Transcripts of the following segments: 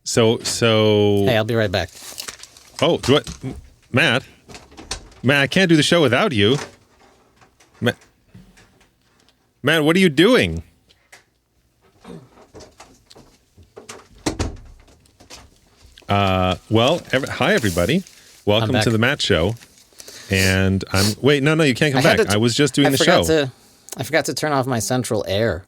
So. Hey, I'll be right back. Oh, Matt, I can't do the show without you. Matt, what are you doing? Hi everybody. Welcome to the Matt Show. And no, you can't come back. I was just doing the show. I forgot to turn off my central air.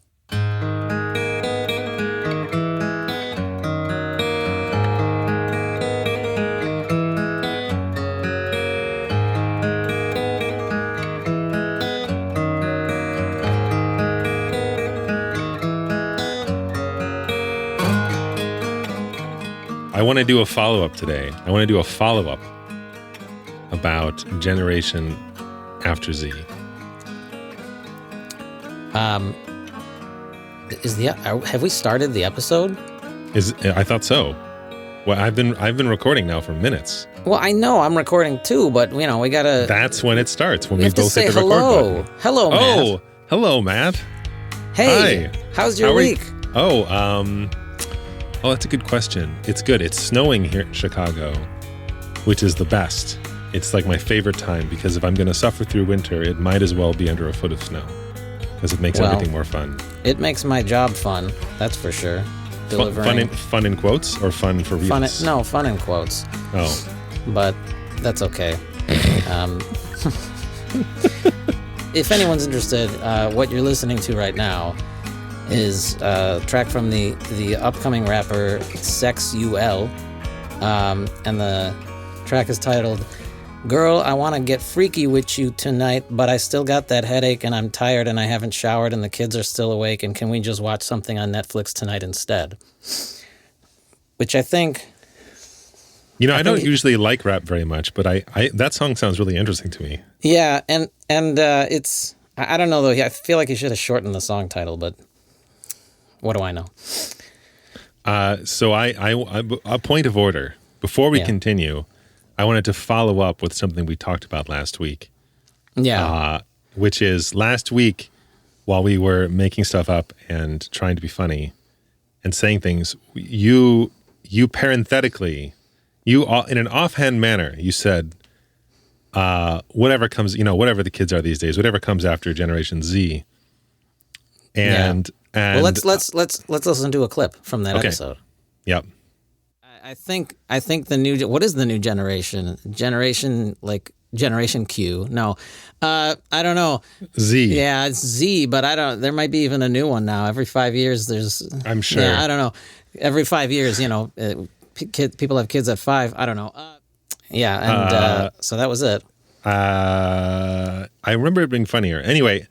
I want to do a follow-up today. I want to do a follow-up about Generation After Z. Have we started the episode? I thought so. Well, I've been recording now for minutes. Well, I know I'm recording too, but we gotta. That's when it starts. When we both hit the hello. record button. Hello, Matt. Oh, hello, Matt. Hey, hi. How's your week? That's a good question. It's good. It's snowing here in Chicago, which is the best. It's like my favorite time because if I'm going to suffer through winter, it might as well be under a foot of snow because it makes everything more fun. It makes my job fun. That's for sure. Delivering fun in quotes or fun for reals? Fun in quotes. Oh, but that's okay. If anyone's interested, what you're listening to right now is a track from the upcoming rapper Sex UL, and the track is titled "Girl, I Want to Get Freaky With You Tonight, but I still got that headache and I'm tired and I haven't showered and the kids are still awake and can we just watch something on Netflix tonight instead?" Which I think... I don't usually like rap very much, but I that song sounds really interesting to me. Yeah, and it's... I don't know, though. I feel like he should have shortened the song title, but what do I know? So a point of order. Before we continue, I wanted to follow up with something we talked about last week. Yeah. Which is last week, while we were making stuff up and trying to be funny and saying things, you parenthetically, in an offhand manner, you said, whatever comes, whatever the kids are these days, whatever comes after Generation Z. And let's listen to a clip from that episode. Yep. I think the new, what is the new generation? Generation Q? No, I don't know. Z. Yeah, it's Z, but there might be even a new one now. Every 5 years there's. I'm sure. Yeah, I don't know. Every 5 years, people have kids at 5. I don't know. So that was it. I remember it being funnier. Anyway,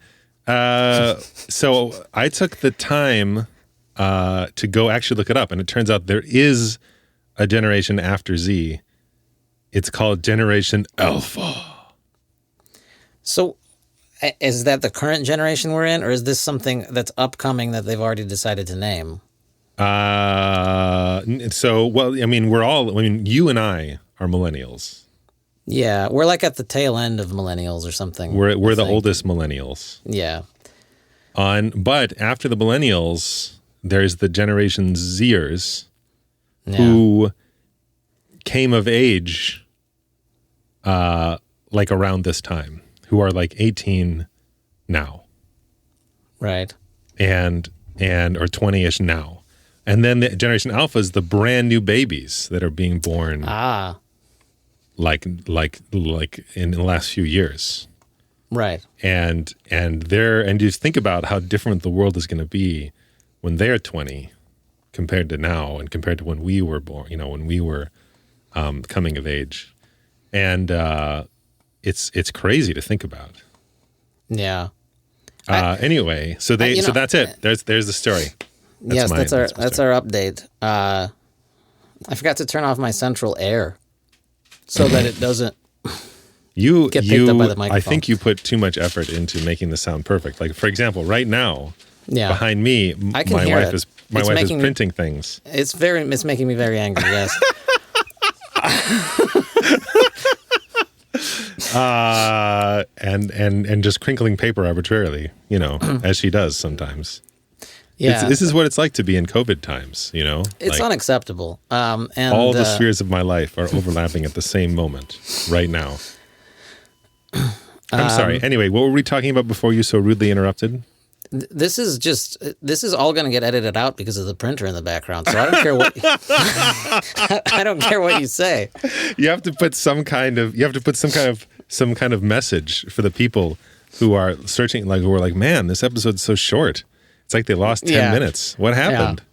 so I took the time to go actually look it up, and it turns out there is a generation after Z. It's called Generation Alpha. So is that the current generation we're in, or is this something that's upcoming that they've already decided to name? You and I are millennials. Yeah, we're like at the tail end of millennials or something. We're the oldest millennials. Yeah. But after the millennials, there's the Generation Zers who came of age like around this time, who are like 18 now. Right. And or 20-ish now. And then the Generation Alpha is the brand new babies that are being born. Like in the last few years. Right. And you think about how different the world is going to be when they're 20 compared to now and compared to when we were born, when we were coming of age. And it's crazy to think about. Yeah. Anyway, so that's it. There's the story. That's our update. I forgot to turn off my central air so that it doesn't get picked up by the microphone. I think you put too much effort into making this sound perfect. Like, for example, right now, behind me, my wife is printing things. It's making me very angry. Yes. And just crinkling paper arbitrarily, as she does sometimes. Yeah. This is what it's like to be in COVID times, It's like, unacceptable. And all the spheres of my life are overlapping at the same moment right now. I'm sorry. Anyway, what were we talking about before you so rudely interrupted? This is all going to get edited out because of the printer in the background. So I don't care what I don't care what you say. You have to put some kind of message for the people who are searching, like who are like, man, this episode's so short. It's like they lost 10 minutes. What happened? Yeah.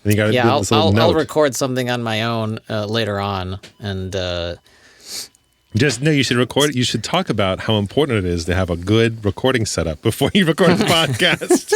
And you got to do this little note. I'll record something on my own later on, and you should record it. You should talk about how important it is to have a good recording setup before you record the podcast.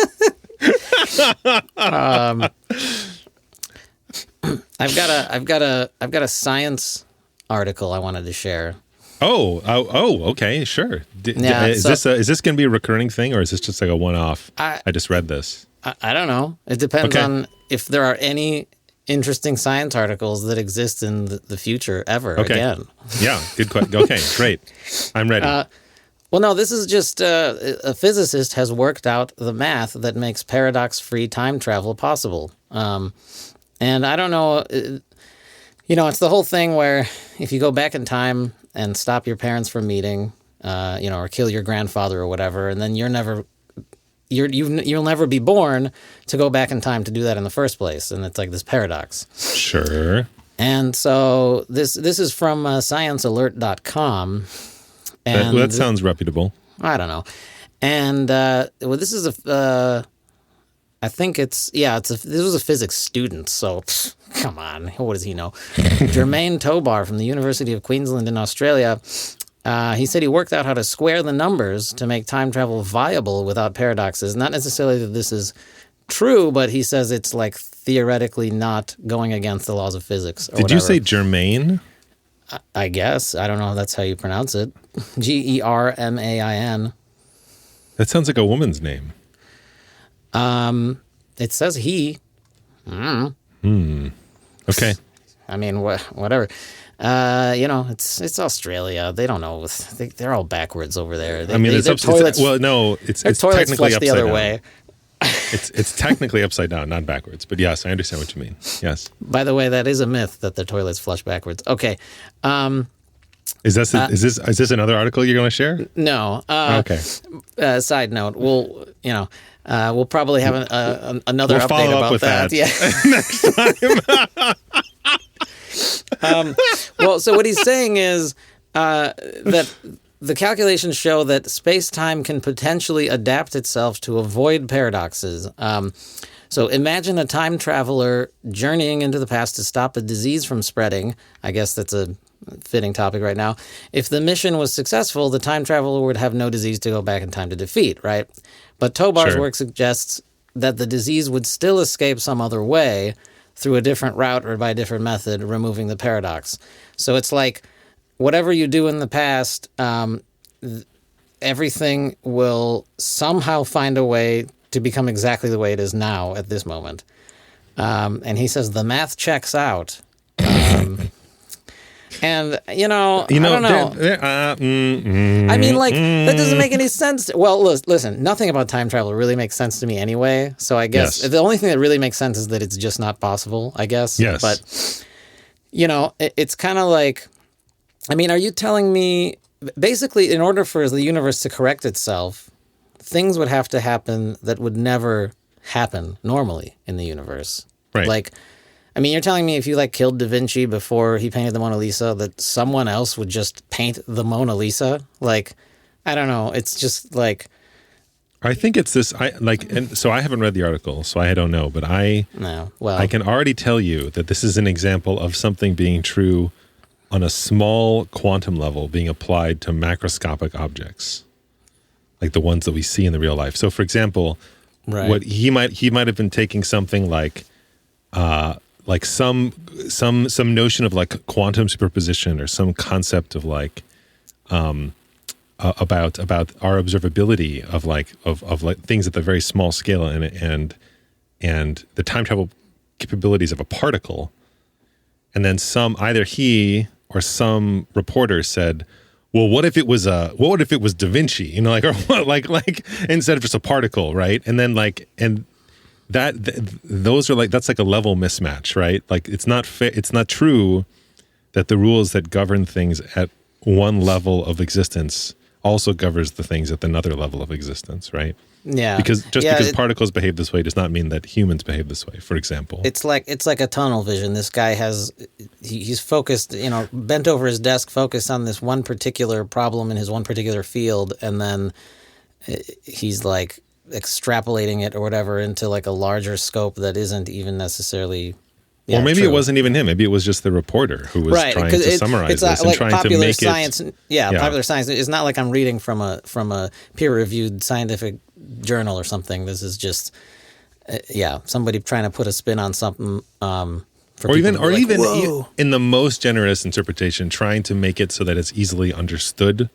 I've got a science article I wanted to share. Okay, sure. Is this going to be a recurring thing, or is this just like a one-off? I just read this. I don't know. It depends on if there are any interesting science articles that exist in the future ever again. Yeah, good question. Okay, great. I'm ready. Well, no, this is just a physicist has worked out the math that makes paradox-free time travel possible. And I don't know, it's the whole thing where if you go back in time and stop your parents from meeting, or kill your grandfather or whatever, and then you'll never be born to go back in time to do that in the first place. And it's like this paradox. Sure. And so this is from sciencealert.com. And that sounds reputable. I don't know. And this is I think this was a physics student. So come on, what does he know? Jermaine Tobar from the University of Queensland in Australia. He said he worked out how to square the numbers to make time travel viable without paradoxes. Not necessarily that this is true, but he says it's like theoretically not going against the laws of physics. Did you say Germain? I guess. I don't know if that's how you pronounce it. Germain. That sounds like a woman's name. It says he. Okay. I mean, whatever. It's Australia. They don't know. They're all backwards over there. It's technically upside the other down. way. It's technically upside down, not backwards. But yes, I understand what you mean. Yes. By the way, that is a myth that the toilets flush backwards. Okay. Is this another article you're going to share? No. Okay. Side note, we'll probably have another update follow about up with that. Yeah. Next time. Well, so what he's saying is that the calculations show that space-time can potentially adapt itself to avoid paradoxes. So imagine a time traveler journeying into the past to stop a disease from spreading. I guess that's a fitting topic right now. If the mission was successful, the time traveler would have no disease to go back in time to defeat, right? But Tobar's work suggests that the disease would still escape some other way through a different route or by a different method, removing the paradox. So it's like whatever you do in the past, everything will somehow find a way to become exactly the way it is now at this moment. And he says the math checks out. And, I don't know. I mean, that doesn't make any sense. Well, listen, nothing about time travel really makes sense to me anyway. So I guess the only thing that really makes sense is that it's just not possible, I guess. Yes. But, it's kind of like, I mean, are you telling me, basically, in order for the universe to correct itself, things would have to happen that would never happen normally in the universe. Right. I mean, you're telling me if you killed Da Vinci before he painted the Mona Lisa, that someone else would just paint the Mona Lisa? I don't know. It's just like. I think it's this. And so I haven't read the article, so I don't know. But I can already tell you that this is an example of something being true on a small quantum level being applied to macroscopic objects, like the ones that we see in the real life. So, for example, what he might have been taking something like some notion of quantum superposition or some concept of about our observability of things at the very small scale and the time travel capabilities of a particle, and then either he or some reporter said, well, what if it was Da Vinci, or what, instead of just a particle, right? And then those are that's like a level mismatch, right? Like it's not it's not true that the rules that govern things at one level of existence also governs the things at another level of existence, right? Yeah. Because particles behave this way does not mean that humans behave this way, for example. It's like a tunnel vision. This guy he's focused, bent over his desk, focused on this one particular problem in his one particular field, and then he's like extrapolating it or whatever into like a larger scope that isn't even necessarily. Or maybe it wasn't even him. Maybe it was just the reporter who was trying to summarize this and trying to make science, it. Popular science. It's not like I'm reading from a peer-reviewed scientific journal or something. This is just, somebody trying to put a spin on something. Or even in the most generous interpretation, trying to make it so that it's easily understood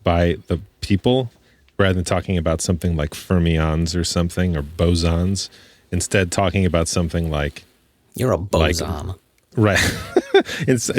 by the people, rather than talking about something like fermions or something or bosons. Instead, talking about something like. You're a boson. Right. It's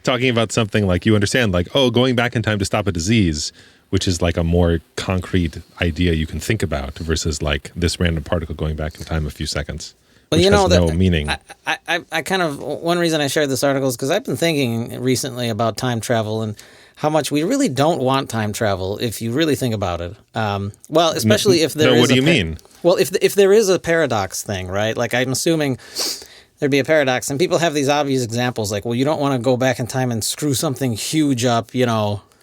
talking about something like you understand, like, going back in time to stop a disease, which is like a more concrete idea you can think about versus like this random particle going back in time a few seconds, which has no meaning. I kind of, one reason I shared this article is because I've been thinking recently about time travel and how much we really don't want time travel if you really think about it. Well, especially if there is. What do you mean? Well, if there is a paradox thing, right? Like I'm assuming there'd be a paradox, and people have these obvious examples, like, well, you don't want to go back in time and screw something huge up,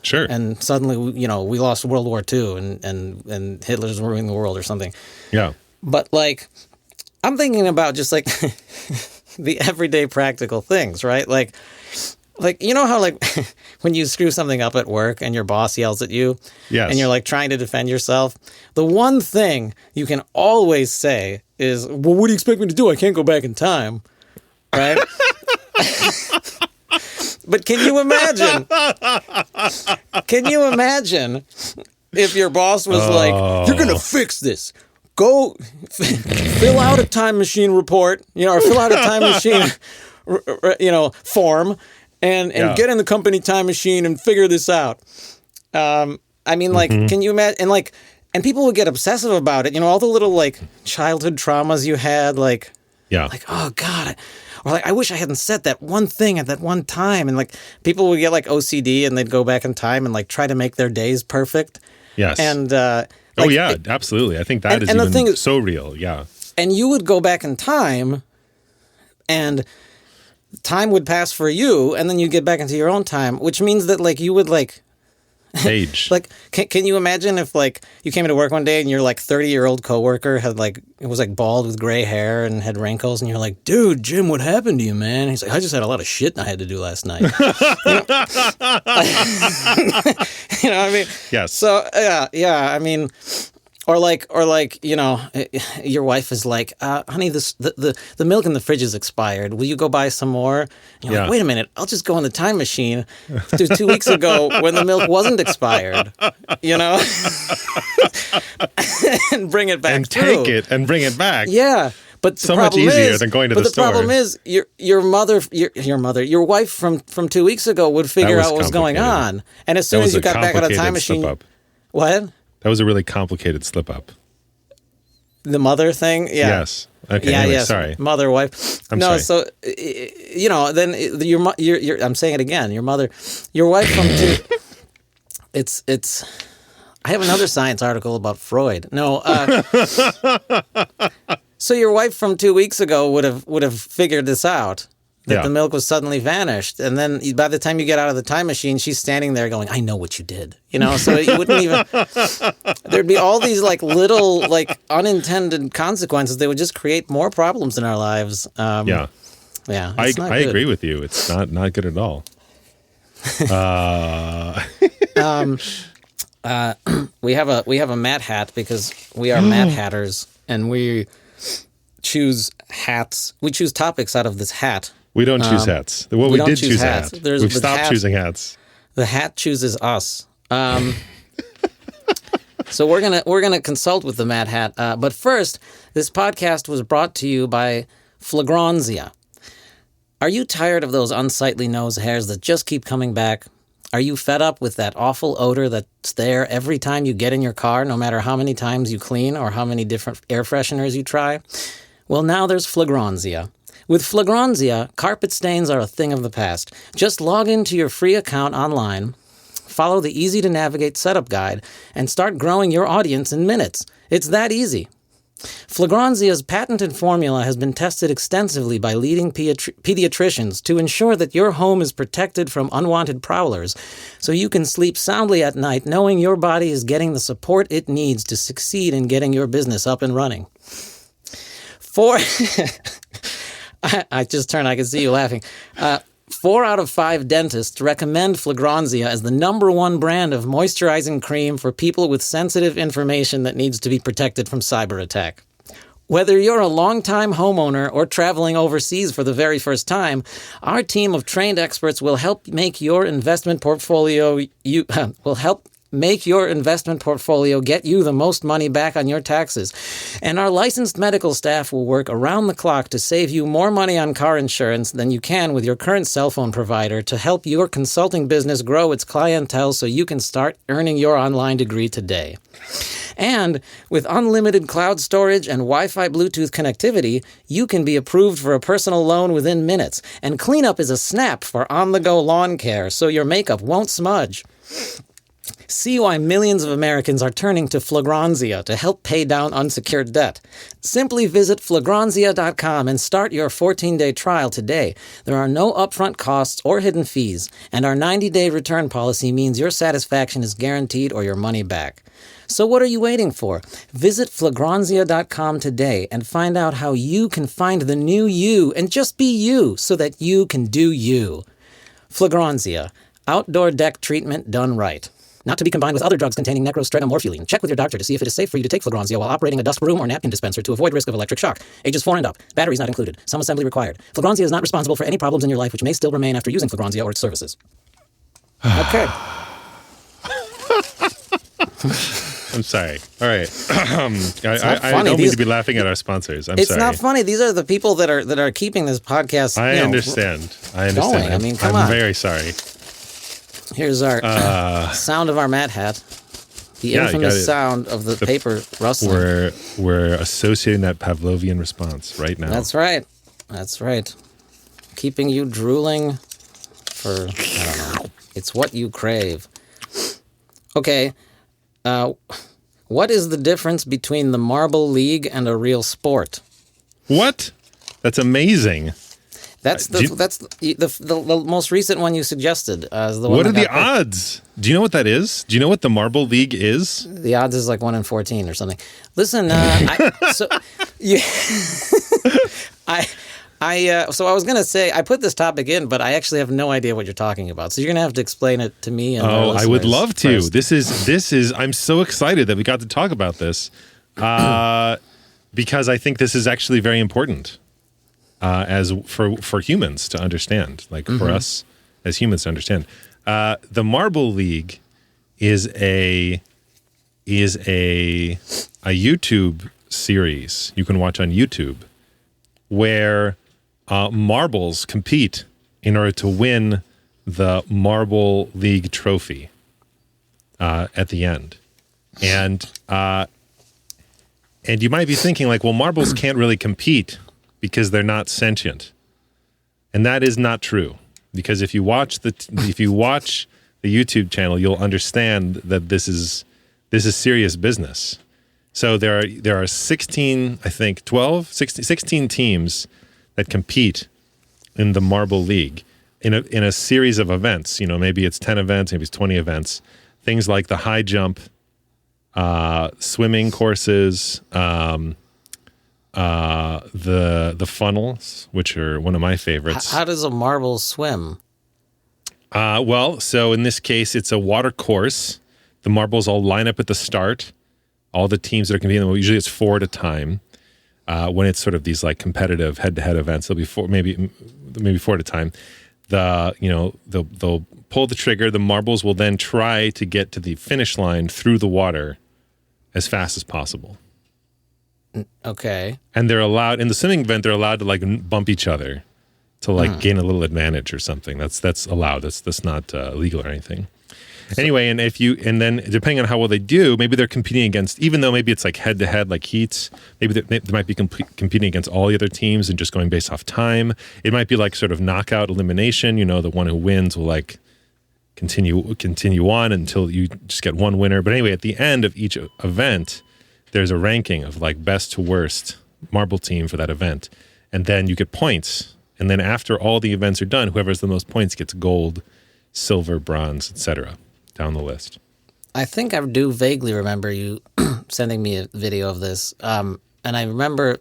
Sure. And suddenly, we lost World War II, and Hitler's ruining the world or something. Yeah. But like, I'm thinking about just like the everyday practical things, right? Like how like when you screw something up at work and your boss yells at you, yes, and you're like trying to defend yourself, the one thing you can always say is, well, what do you expect me to do? I can't go back in time, right? But can you imagine if your boss was like, you're going to fix this. Go fill out a time machine report, or fill out a time machine, form, and get in the company time machine and figure this out. Can you imagine? And people would get obsessive about it. All the little like childhood traumas you had, like, oh God, or like I wish I hadn't said that one thing at that one time. And like people would get like OCD and they'd go back in time and like try to make their days perfect. Yes. And absolutely. I think that is even so real. Yeah. And you would go back in time, and time would pass for you, and then you get back into your own time, which means that like you would like age. Like, can you imagine if like you came into work one day and your like 30-year-old coworker had like, it was like bald with gray hair and had wrinkles, and you're like, dude, Jim, what happened to you, man? And he's like, I just had a lot of shit I had to do last night. You know what I mean? Yes. So yeah. I mean, or like your wife is like, honey, the milk in the fridge is expired. Will you go buy some more? And you're like, wait a minute, I'll just go in the time machine to 2 weeks ago when the milk wasn't expired, and bring it back and through. Take it and bring it back. Yeah. But so much easier than going to the store. But the problem is, your wife from 2 weeks ago would figure out what was going on, and as soon as you got back on a time machine, what? That was a really complicated slip up. The mother thing, yeah. Yes. Okay. Yeah. Anyway, yes. Sorry. Mother, wife. I'm sorry. So then your I'm saying it again. Your wife from two. It's. I have another science article about Freud. No. So your wife from 2 weeks ago would have figured this out. That the milk was suddenly vanished. And then by the time you get out of the time machine, she's standing there going, I know what you did. So you wouldn't even, there'd be all these like little like unintended consequences. They would just create more problems in our lives. Yeah. I agree with you. It's not good at all. We have a Mad Hat because we are Mad Hatters, and we choose hats. We choose topics out of this hat. We don't choose hats. Well, we did choose hats. We've stopped choosing hats. The hat chooses us. So we're gonna consult with the Mad Hat. But first, this podcast was brought to you by Phlegraunzia. Are you tired of those unsightly nose hairs that just keep coming back? Are you fed up with that awful odor that's there every time you get in your car, no matter how many times you clean or how many different air fresheners you try? Well, now there's Phlegraunzia. With Phlegraunzia, carpet stains are a thing of the past. Just log into your free account online, follow the easy-to-navigate setup guide, and start growing your audience in minutes. It's that easy. Phlegraunzia's patented formula has been tested extensively by leading pediatricians to ensure that your home is protected from unwanted prowlers, so you can sleep soundly at night knowing your body is getting the support it needs to succeed in getting your business up and running. I just turned, I can see you laughing. 4 out of 5 dentists recommend Phlegraunzia as the #1 brand of moisturizing cream for people with sensitive information that needs to be protected from cyber attack. Whether you're a longtime homeowner or traveling overseas for the very first time, our team of trained experts will help make your investment portfolio get you the most money back on your taxes. And our licensed medical staff will work around the clock to save you more money on car insurance than you can with your current cell phone provider to help your consulting business grow its clientele so you can start earning your online degree today. And with unlimited cloud storage and Wi-Fi Bluetooth connectivity, you can be approved for a personal loan within minutes. And cleanup is a snap for on-the-go lawn care so your makeup won't smudge. See why millions of Americans are turning to Phlegraunzia to help pay down unsecured debt. Simply visit Phlegraunzia.com and start your 14-day trial today. There are no upfront costs or hidden fees, and our 90-day return policy means your satisfaction is guaranteed or your money back. So what are you waiting for? Visit Phlegraunzia.com today and find out how you can find the new you and just be you so that you can do you. Phlegraunzia, outdoor deck treatment done right. Not to be combined with other drugs containing necrostrenoamorphuline. Check with your doctor to see if it is safe for you to take Phlegraunzia while operating a dust broom or napkin dispenser to avoid risk of electric shock. Ages 4 and up. Batteries not included. Some assembly required. Phlegraunzia is not responsible for any problems in your life which may still remain after using Phlegraunzia or its services. Okay. I'm sorry. All right. I don't mean to be laughing at our sponsors. I'm sorry. It's not funny. These are the people that are keeping this podcast. I understand. Going. I mean, come on. I'm very sorry. Here's our sound of our Matt hat. The infamous sound of the paper rustling. We're associating that Pavlovian response right now. That's right. That's right. Keeping you drooling for, I don't know. It's what you crave. Okay. What is the difference between the Marble League and a real sport? What? That's amazing. That's the most recent one you suggested. What are the odds? Do you know what that is? Do you know what the Marble League is? The odds is like 1 in 14 or something. Listen, so I was going to say, I put this topic in, but I actually have no idea what you're talking about. So you're going to have to explain it to me. And I would love to. First. This is, I'm so excited that we got to talk about this because I think this is actually very important as for humans to understand, like for us as humans to understand. The Marble League is a YouTube series you can watch on YouTube where marbles compete in order to win the Marble League trophy at the end. And you might be thinking like, well, marbles can't really compete because they're not sentient. And that is not true. Because if you watch the YouTube channel, you'll understand that this is serious business. So there are 16 teams that compete in the Marble League in a series of events. You know, maybe it's 10 events, maybe it's 20 events. Things like the high jump, swimming courses, the funnels, which are one of my favorites. How does a marble swim? Well, so in this case, it's a water course. The marbles all line up at the start. All the teams that are competing, usually it's 4 at a time. When it's sort of these like competitive head-to-head events, there'll be 4, maybe 4 at a time. They'll pull the trigger. The marbles will then try to get to the finish line through the water as fast as possible. Okay. And they're allowed in the swimming event. They're allowed to like bump each other to like gain a little advantage or something. That's allowed. That's not illegal or anything. Anyway, and then depending on how well they do, maybe they're competing against, even though maybe it's like head to head, like heats, maybe they might be competing against all the other teams and just going based off time. It might be like sort of knockout elimination. The one who wins will like continue on until you just get one winner. But anyway, at the end of each event, there's a ranking of like best to worst marble team for that event. And then you get points. And then after all the events are done, whoever has the most points gets gold, silver, bronze, etc. down the list. I think I do vaguely remember you sending me a video of this. And I remember,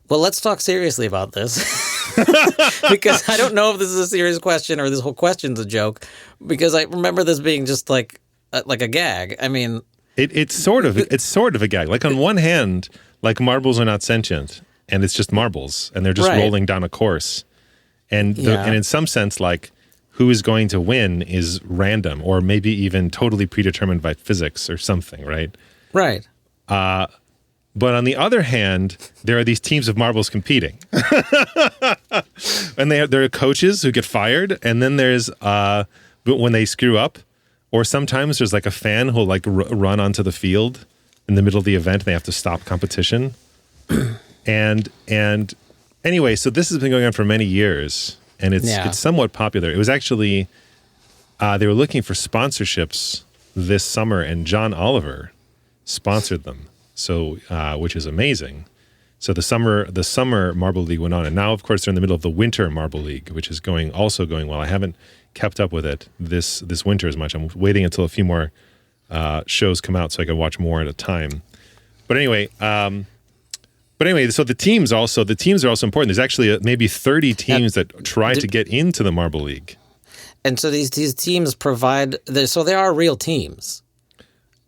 well, let's talk seriously about this. Because I don't know if this is a serious question or this whole question's a joke. Because I remember this being just like a gag. I mean... It's sort of a gag. Like on one hand, like marbles are not sentient. And it's just marbles. And they're just rolling down a course. And in some sense, like... who is going to win is random or maybe even totally predetermined by physics or something, right? Right. But on the other hand, there are these teams of marbles competing. And there are coaches who get fired, and then there's when they screw up, or sometimes there's like a fan who'll like run onto the field in the middle of the event, and they have to stop competition. and anyway, so this has been going on for many years. And it's somewhat popular. It was actually, they were looking for sponsorships this summer, and John Oliver sponsored them. So, which is amazing. So the summer Marble League went on, and now of course they're in the middle of the Winter Marble League, which is going well. I haven't kept up with it this winter as much. I'm waiting until a few more shows come out so I can watch more at a time. But anyway. So the teams are also important. There's actually maybe 30 teams that try to get into the Marble League. And so these teams provide, so they are real teams.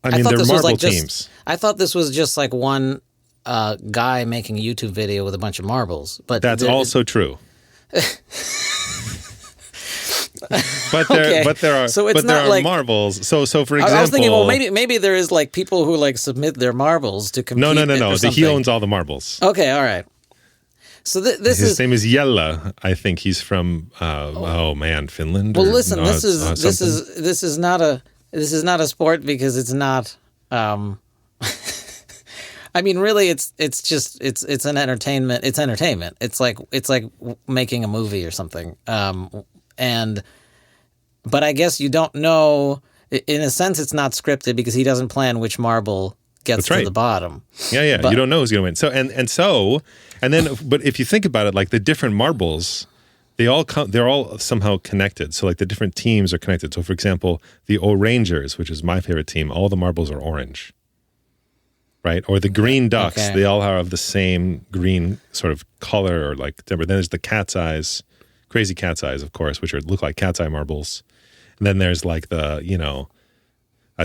I mean, they're marble teams. I thought this was just like one guy making a YouTube video with a bunch of marbles. But that's also true. But there are marbles. So for example, I was thinking, well, maybe there is like people who like submit their marbles to compete. No. He owns all the marbles. Okay, all right. So his name is Jelle. I think he's from Finland. Well, listen, this is not a sport because it's not. I mean, really, it's an entertainment. It's entertainment. It's like making a movie or something. But I guess you don't know. In a sense, it's not scripted because he doesn't plan which marble gets to the bottom. Yeah. But you don't know who's going to win. But if you think about it, like the different marbles, they're all somehow connected. So like the different teams are connected. So for example, the Orangers, which is my favorite team, all the marbles are orange, right? Or the Green Ducks, they all are of the same green sort of color or like. Then there's the Cat's Eyes. Crazy Cat's Eyes, of course, which look like cat's eye marbles. And then there's like a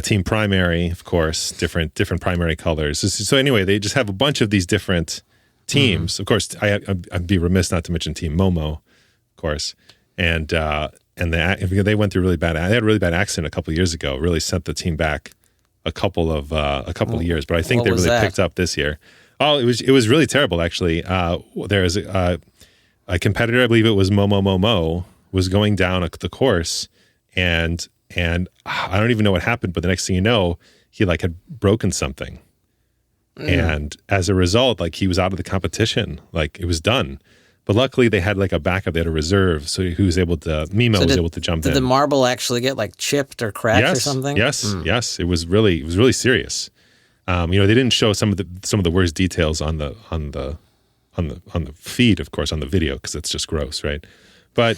team primary, of course, different primary colors. So anyway, they just have a bunch of these different teams. Of course, I'd be remiss not to mention Team Momo, of course. And they went through they had a really bad accident a couple of years ago. Really sent the team back a couple of years. But I think they really picked up this year. Oh, it was really terrible actually. There's a competitor, I believe it was Momo, was going down the course, and I don't even know what happened, but the next thing you know, he like had broken something, and as a result, like he was out of the competition, like it was done. But luckily, they had like a backup, they had a reserve, so he was able to. Mimo was able to jump in. Did the marble actually get like chipped or cracked or something? Yes. It was really serious. They didn't show some of the worst details on the feed, of course, on the video, because it's just gross, right? But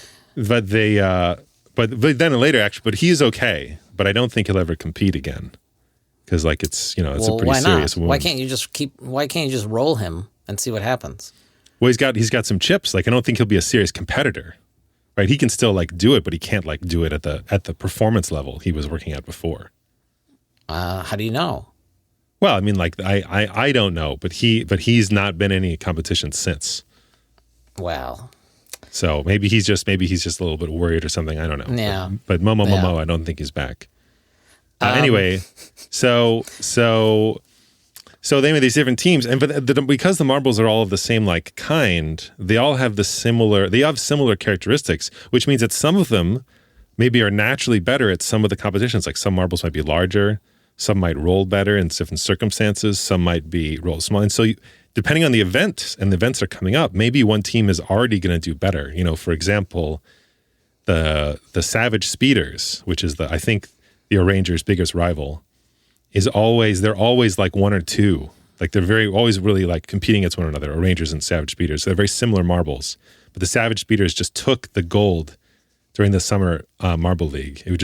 then later, actually, but he's okay. But I don't think he'll ever compete again, because like it's a pretty serious wound. Why can't you just roll him and see what happens? Well, he's got some chips. Like I don't think he'll be a serious competitor, right? He can still like do it, but he can't like do it at the performance level he was working at before. How do you know? Well, I mean, like I don't know, but he's not been in any competition since. Well, so maybe he's just a little bit worried or something. I don't know. Yeah. But Momo, I don't think he's back. Anyway, so So they made these different teams, and because the marbles are all of the same like kind, they all have similar characteristics, which means that some of them maybe are naturally better at some of the competitions. Like some marbles might be larger, some might roll better in different circumstances, some might be rolled small. And so depending on the event and the events are coming up, maybe one team is already going to do better. For example, the Savage Speeders, which is I think the Arrangers' biggest rival, they're always like one or two. Like they're always really like competing against one another, Arrangers and Savage Speeders. So they're very similar marbles. But the Savage Speeders just took the gold during the summer Marble League. It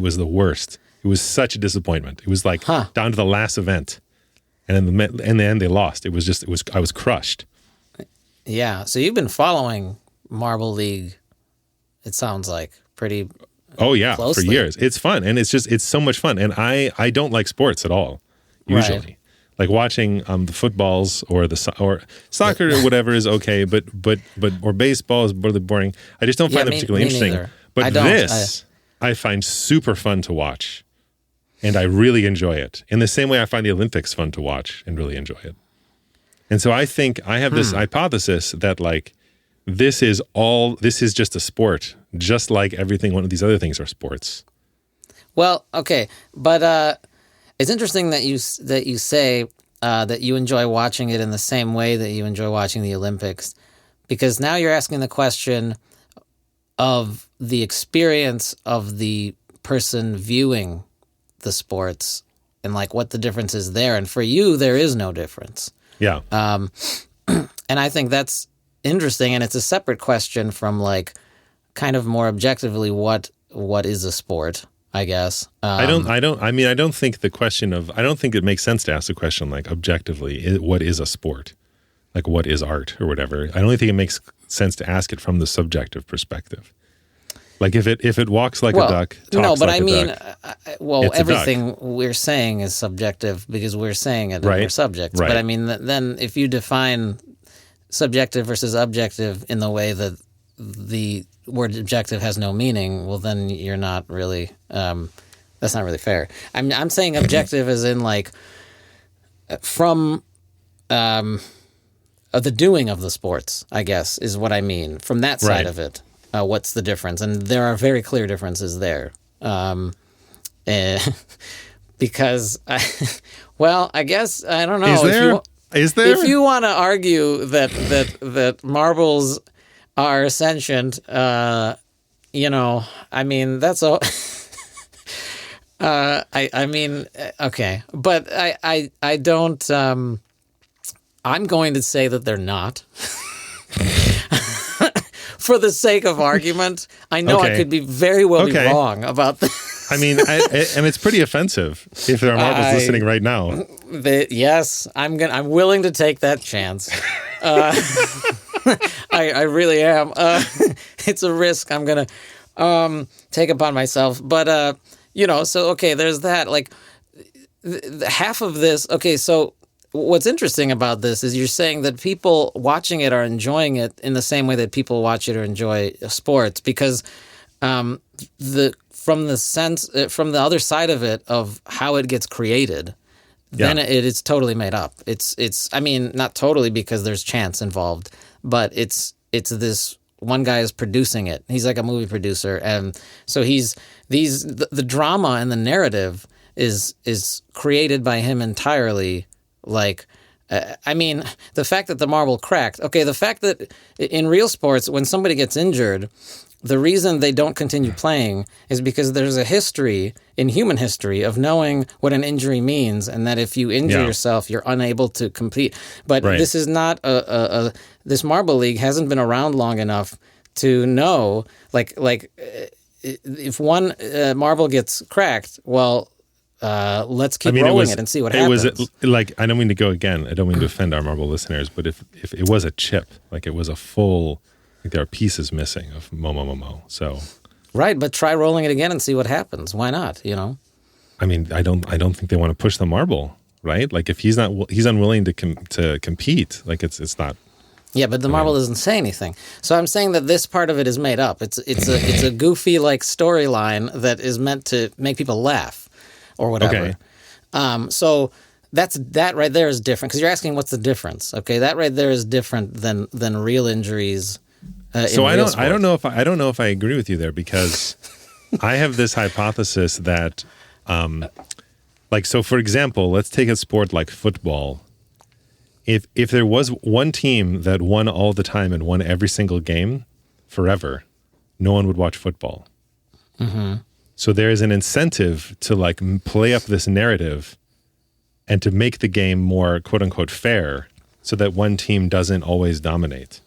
was the worst. It was such a disappointment. It was like down to the last event. And in the end they lost. I was crushed. Yeah. So you've been following Marble League, it sounds like, pretty Oh yeah, closely. For years. It's fun, and it's so much fun. And I don't like sports at all, usually. Right. Like watching the footballs or soccer or whatever is okay, but baseball is really boring. I just don't find it particularly interesting. Neither. But I find super fun to watch, and I really enjoy it. In the same way I find the Olympics fun to watch and really enjoy it. And so I think I have this hypothesis that like this is just a sport, just like everything one of these other things are sports. Well, okay, but it's interesting that you say that you enjoy watching it in the same way that you enjoy watching the Olympics, because now you're asking the question of the experience of the person viewing the sports and like what the difference is there. And for you, there is no difference. Yeah. And I think that's interesting, and it's a separate question from like kind of more objectively what is a sport, I guess. I don't think it makes sense to ask the question like objectively, what is a sport? Like what is art or whatever? I don't think it makes sense to ask it from the subjective perspective. Like if it walks like a duck, talks like a duck, everything we're saying is subjective because we're saying it and we're subjects. Right. But I mean, then if you define subjective versus objective in the way that the word objective has no meaning, well, then you're not really. That's not really fair. I'm saying objective as in like from the doing of the sports, I guess, is what I mean. From that side of it, what's the difference? And there are very clear differences there. Because, I guess, I don't know. Is there? If you want to argue that marbles are sentient, I mean, that's all. I mean, okay, but I don't. I'm going to say that they're not. For the sake of argument, I know I could be very well be wrong about this. I mean, and it's pretty offensive if there are marbles listening right now. Yes, I'm willing to take that chance. I really am. It's a risk I'm gonna take upon myself. But so okay, there's that. Like half of this. Okay, so what's interesting about this is you're saying that people watching it are enjoying it in the same way that people watch it or enjoy sports, because from the other side of it of how it gets created, then it is totally made up. It's I mean, not totally because there's chance involved, but it's this one guy is producing it. He's like a movie producer, and so the drama and the narrative is created by him entirely. Like, I mean, the fact that the marble cracked. Okay, the fact that in real sports, when somebody gets injured, the reason they don't continue playing is because there's a history in human history of knowing what an injury means, and that if you injure yourself, you're unable to compete. But this is not this Marble League hasn't been around long enough to know. Like if one marble gets cracked, well. Let's keep rolling it and see what happens. It was like, I don't mean to go again. I don't mean to offend our marble listeners, but if it was a chip, like it was a full, like there are pieces missing of Momo. So right, but try rolling it again and see what happens. Why not? I mean, I don't think they want to push the marble, right? Like if he's unwilling to compete, like it's not. Yeah, but the marble doesn't say anything. So I'm saying that this part of it is made up. It's a goofy like storyline that is meant to make people laugh. Or whatever. Okay. So that right there is different because you're asking what's the difference. Okay, that right there is different than real injuries. So I don't know if I agree with you there because I have this hypothesis that, so for example, let's take a sport like football. If there was one team that won all the time and won every single game forever, no one would watch football. Mm-hmm. So there is an incentive to play up this narrative and to make the game more quote unquote fair so that one team doesn't always dominate.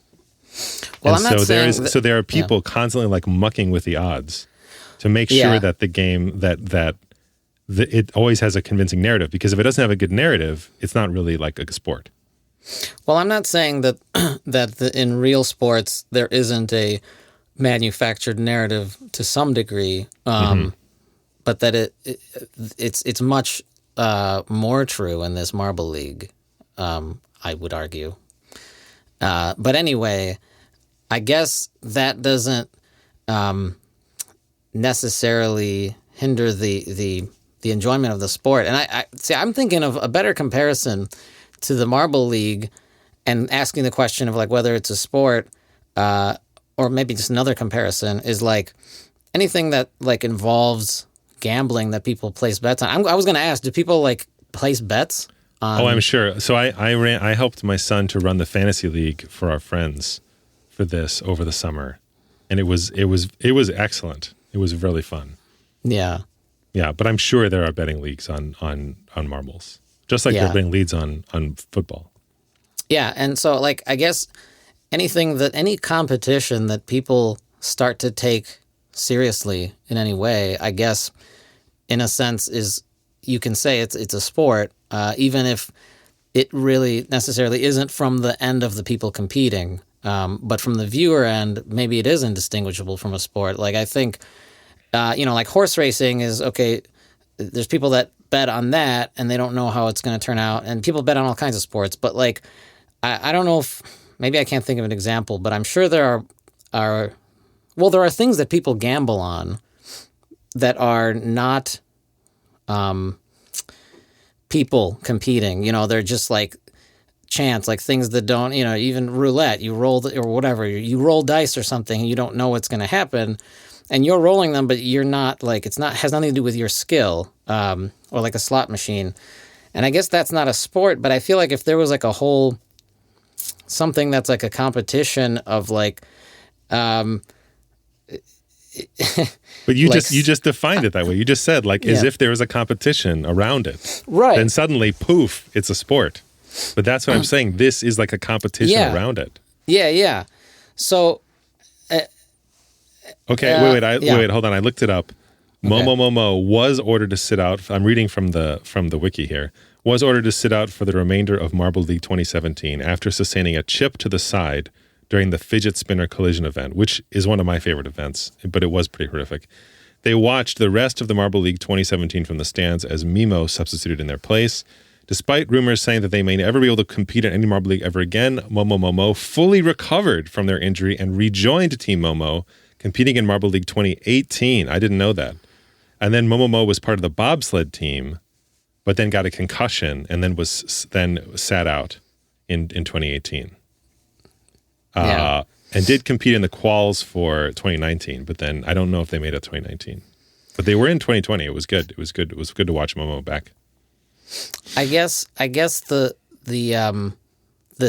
Well, and I'm not saying so there are people constantly mucking with the odds to make sure that the game it always has a convincing narrative, because if it doesn't have a good narrative, it's not really like a sport. Well, I'm not saying that in real sports there isn't a manufactured narrative to some degree, but that it's much more true in this Marble League, I would argue. But anyway, I guess that doesn't necessarily hinder the enjoyment of the sport. And I see, I'm thinking of a better comparison to the Marble League and asking the question of whether it's a sport, or maybe just another comparison is anything that involves gambling that people place bets on. I was going to ask, do people place bets on? Oh, I'm sure. So I helped my son to run the fantasy league for our friends for this over the summer, and it was excellent. It was really fun. Yeah. Yeah, but I'm sure there are betting leagues on marbles, just like there are betting leagues on football. Yeah, and so I guess any competition that people start to take seriously in any way, I guess, in a sense, is, you can say it's a sport, even if it really necessarily isn't from the end of the people competing, but from the viewer end, maybe it is indistinguishable from a sport. I think, horse racing is okay. There's people that bet on that, and they don't know how it's going to turn out, and people bet on all kinds of sports. But I don't know if, maybe I can't think of an example, but I'm sure there are things that people gamble on that are not people competing. They're just chance, things that don't, even roulette, you roll or whatever, you roll dice or something and you don't know what's going to happen, and you're rolling them, but you're not has nothing to do with your skill, or a slot machine. And I guess that's not a sport, but I feel if there was a whole something that's a competition of but you just defined it that way. You just said as if there was a competition around it. Right. Then suddenly, poof, it's a sport. But that's what I'm saying. This is a competition around it. Yeah, yeah. So okay, wait, hold on. I looked it up. Momo was ordered to sit out. I'm reading from the wiki here. Was ordered to sit out for the remainder of Marble League 2017 after sustaining a chip to the side during the fidget spinner collision event, which is one of my favorite events, but it was pretty horrific. They watched the rest of the Marble League 2017 from the stands as Mimo substituted in their place. Despite rumors saying that they may never be able to compete in any Marble League ever again, Momo fully recovered from their injury and rejoined Team Momo, competing in Marble League 2018. I didn't know that. And then Momo was part of the bobsled team, but then got a concussion and then sat out in 2018. And did compete in the quals for 2019, but then I don't know if they made it 2019. But they were in 2020. It was good. It was good. It was good to watch Momo back. I guess the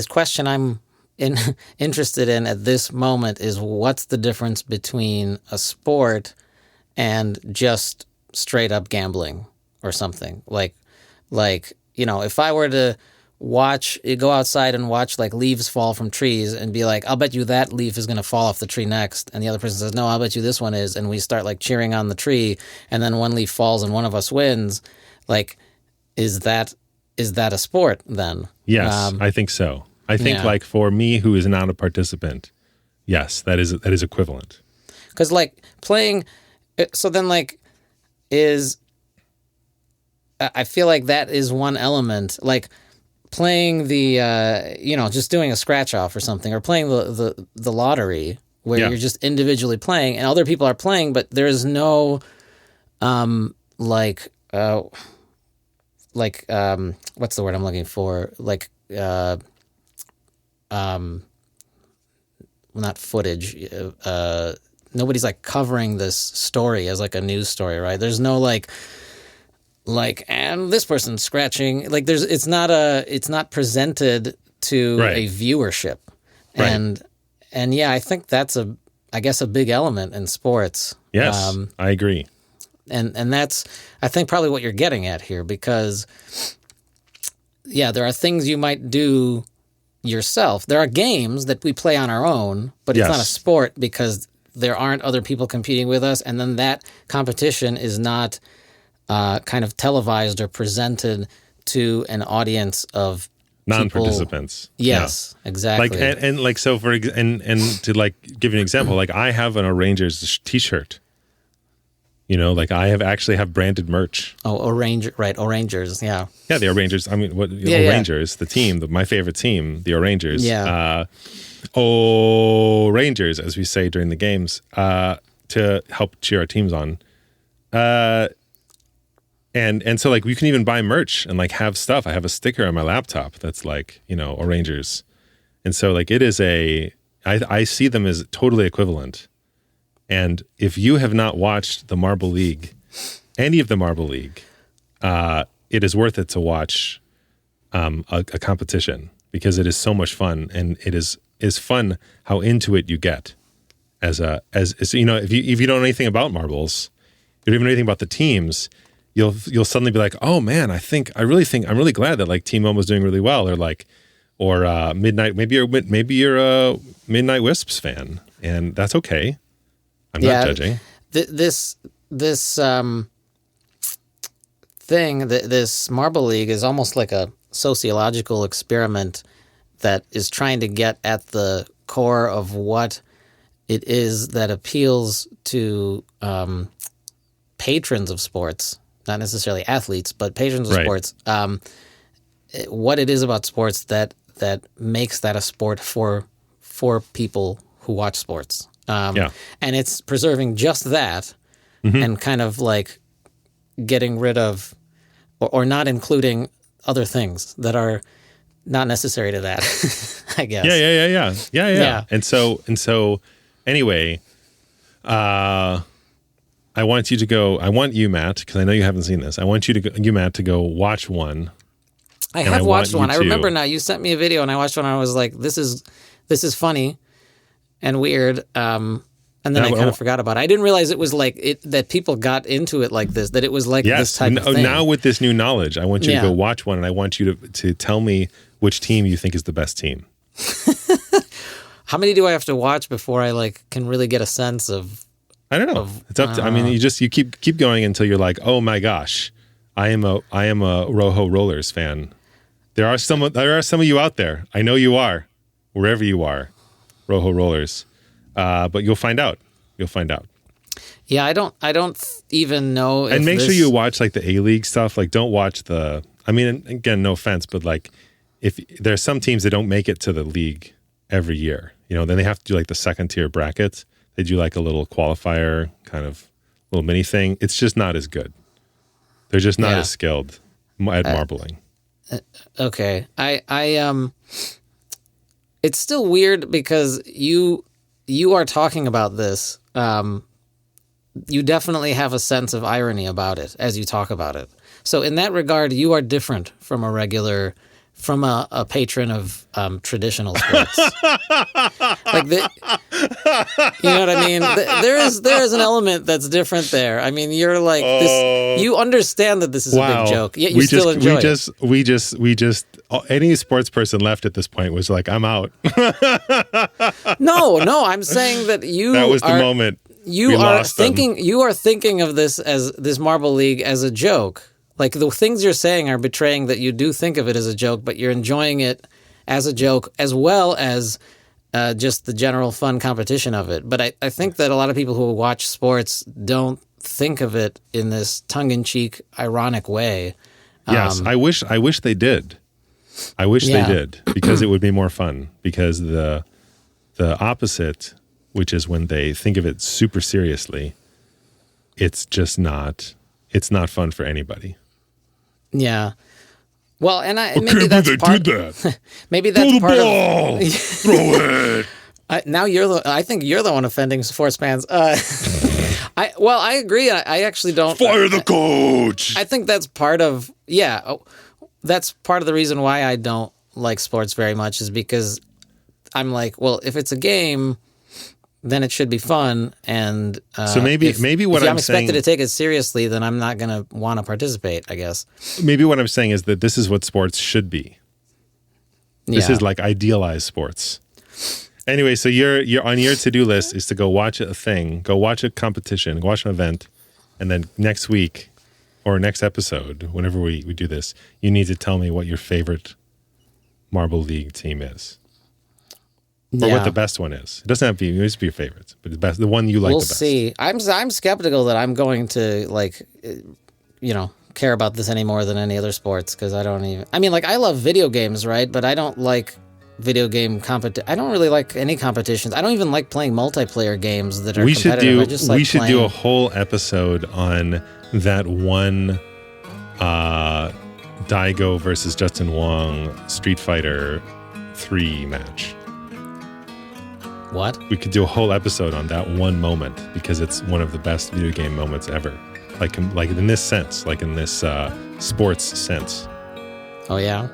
question I'm interested in at this moment is, what's the difference between a sport and just straight up gambling or something? If I were to go outside and watch leaves fall from trees and be I'll bet you that leaf is going to fall off the tree next, and the other person says, no, I'll bet you this one is, and we start cheering on the tree, and then one leaf falls and one of us wins, is that a sport then? Yes, I think so. I think for me, who is not a participant, yes, that is equivalent. Because playing, so then is, I feel that is one element, playing the just doing a scratch off or something, or playing the lottery where you're just individually playing and other people are playing, but there's no what's the word I'm looking for? Like not footage. Nobody's like covering this story as like a news story, right? There's no like and this person's scratching. Like it's not presented to a viewership, and yeah, I think that's a big element in sports. Yes, I agree. And that's, I think, probably what you're getting at here, because, yeah, there are things you might do yourself. There are games that we play on our own, but it's not a sport because there aren't other people competing with us, and then that competition is not kind of televised or presented to an audience of non-participants. Yes, exactly. Like and like so for and to like give you an example, like I have an O'Rangers t-shirt. You know, like I actually have branded merch. Oh, O'Rangers, yeah. Yeah, the O'Rangers. I mean, O'Rangers, the team, my favorite team, the O'Rangers. Yeah. O'Rangers, as we say during the games, to help cheer our teams on. And so like you can even buy merch and like have stuff. I have a sticker on my laptop that's like, you know, O'Rangers. And so like it is I see them as totally equivalent. And if you have not watched the Marble League, any of the Marble League, it is worth it to watch a competition, because it is so much fun, and it is fun how into it you get as you know, if you don't know anything about marbles, you don't even know anything about the teams, you'll suddenly be like, oh man, I'm really glad that like Team One was doing really well, or Midnight, maybe you're a Midnight Wisps fan, and that's okay. I'm not judging. This Marble League is almost like a sociological experiment that is trying to get at the core of what it is that appeals to patrons of sports, not necessarily athletes, but patrons of sports. What it is about sports that makes that a sport for people who watch sports. And it's preserving just that, and kind of like getting rid of or not including other things that are not necessary to that, I guess. Yeah. And so anyway, I want you, Matt, because I know you haven't seen this. I want you, Matt, to go watch one. I have watched one. I remember now. You sent me a video and I watched one and I was like, this is funny and weird, and then I kind of forgot about it. I didn't realize it was like that people got into it like this, that it was like this type of thing. Now with this new knowledge, I want you to go watch one, and I want you to tell me which team you think is the best team. How many do I have to watch before I like can really get a sense of? I don't know. It's up to. I mean, you keep going until you're like, oh my gosh, I am a Rojo Rollers fan. There are some of you out there. I know you are, wherever you are. Rojo Rollers, but you'll find out. Yeah, I don't even know. And make sure you watch like the A-League stuff. Like, don't watch the. I mean, again, no offense, but like, if there's some teams that don't make it to the league every year, you know, then they have to do like the second tier brackets. They do like a little qualifier kind of little mini thing. It's just not as good. They're just not as skilled at marbling. Okay, it's still weird because you are talking about this. You definitely have a sense of irony about it as you talk about it. So in that regard, you are different from a patron of traditional sports. You know what I mean? There is an element that's different there. I mean, you're like this. You understand that this is a big joke, yet you still enjoy it. We just any sports person left at this point was like, I'm out. No, I'm saying that that was the moment. You are thinking of this Marble League as a joke. Like, the things you're saying are betraying that you do think of it as a joke, but you're enjoying it as a joke as well as just the general fun competition of it. But I think that a lot of people who watch sports don't think of it in this tongue-in-cheek, ironic way. Yes, I wish they did. I wish they did, because it would be more fun. Because the opposite, which is when they think of it super seriously, it's just not. It's not fun for anybody. Yeah. Well, and I maybe can't that's believe they part. did that. Maybe that's Throw the part ball. of. Throw it. Now I think you're the one offending sports fans. I agree. I actually don't. Fire the coach. I think that's part of. Yeah, that's part of the reason why I don't like sports very much is because I'm like, well, if it's a game, then it should be fun. And so maybe what if I'm I'm expected saying to take it seriously, then I'm not going to want to participate, I guess. Maybe what I'm saying is that this is what sports should be. This is like idealized sports. Anyway, so you're on your to-do list is to go watch a thing, go watch a competition, go watch an event, and then next week or next episode, whenever we do this, you need to tell me what your favorite Marble League team is. Or what the best one is. It doesn't have to be, it needs to be your favorites, but the one you like the best. We'll see. I'm skeptical that I'm going to care about this any more than any other sports because I love video games, right? But I don't like video game I don't really like any competitions. I don't even like playing multiplayer games that are competitive. We should do a whole episode on that one Daigo versus Justin Wong Street Fighter 3 match. What? We could do a whole episode on that one moment because it's one of the best video game moments ever. Like in this sense, like in this sports sense. Oh yeah?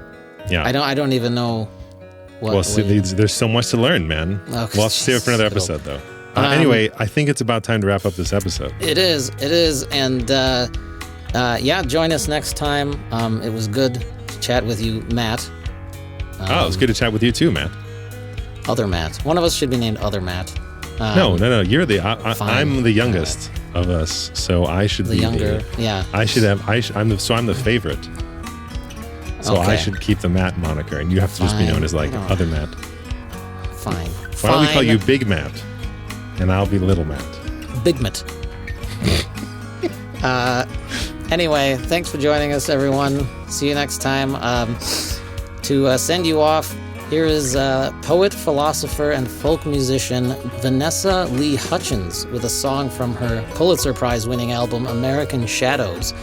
Yeah. I don't even know. There's so much to learn, man. Oh, we'll have to save it for another episode, though. Anyway, I think it's about time to wrap up this episode. It is, and join us next time. It was good to chat with you, Matt. It was good to chat with you too, Matt. Other Matt. One of us should be named Other Matt. No. You're I'm the youngest of us, so I should be younger. Yeah. I'm the favorite. So I should keep the Matt moniker, and you have to just be known as Other Matt. Fine. Why don't we call you Big Matt, and I'll be Little Matt. Big Matt. Anyway, thanks for joining us, everyone. See you next time. To send you off, here is poet, philosopher, and folk musician Vanessa Lee Hutchins with a song from her Pulitzer Prize-winning album American Shadows.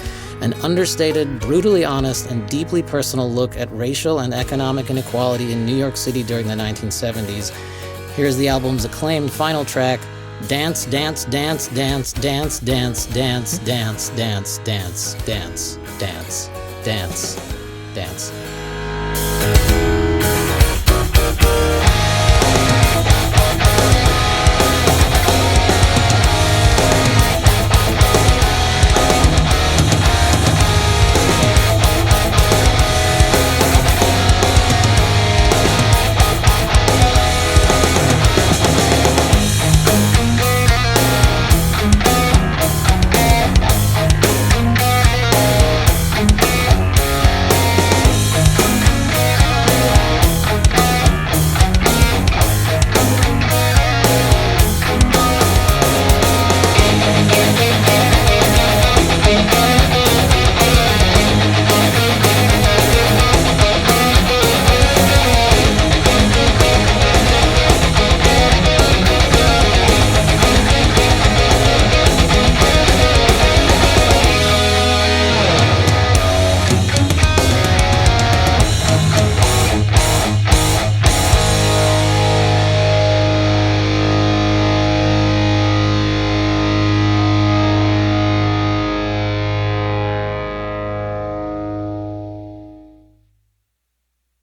An understated, brutally honest, and deeply personal look at racial and economic inequality in New York City during the 1970s. Here's the album's acclaimed final track, Dance, Dance, Dance, Dance, Dance, Dance, Dance, Dance, Dance, Dance, Dance, Dance, Dance, Dance.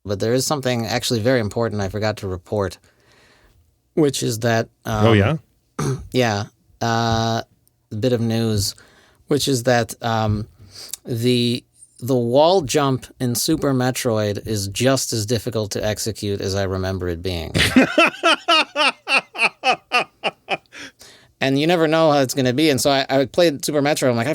But there is something actually very important I forgot to report, which is that... a bit of news, which is that the wall jump in Super Metroid is just as difficult to execute as I remember it being. And you never know how it's going to be. And so I played Super Metroid. I'm like,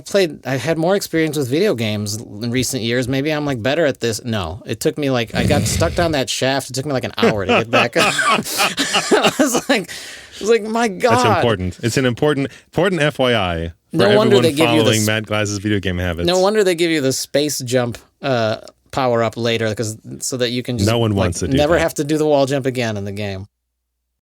I've had more experience with video games in recent years. Maybe I'm better at this. No, it took me I got stuck down that shaft. It took me an hour to get back up. I was like, my God. That's important. It's an important FYI for everyone following Matt Glass's video game habits. No wonder they give you the space jump power up later so that you can just no one wants to do never that. have to do the wall jump again in the game.